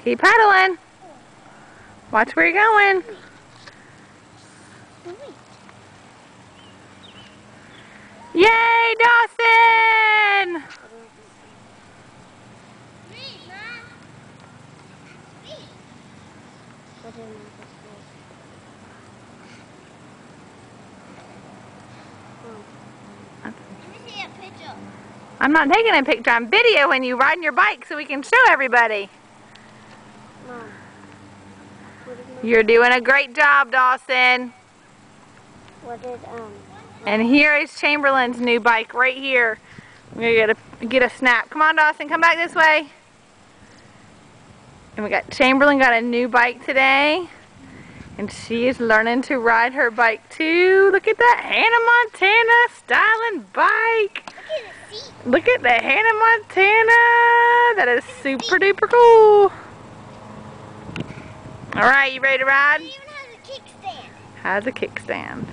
Keep paddling. Watch where you're going. Yay, Dawson! I'm not taking a picture. I'm videoing you riding your bike so we can show everybody. Mom, you're doing a great job, Dawson. And here is Chamberlain's new bike right here. We're gonna get a snap. Come on, Dawson, come back this way. And we got Chamberlain got a new bike today. And she is learning to ride her bike too. Look at that Hannah Montana styling bike. Look at the Hannah Montana. That is super duper cool. Alright, you ready to ride? It even has a kickstand. Has a kickstand.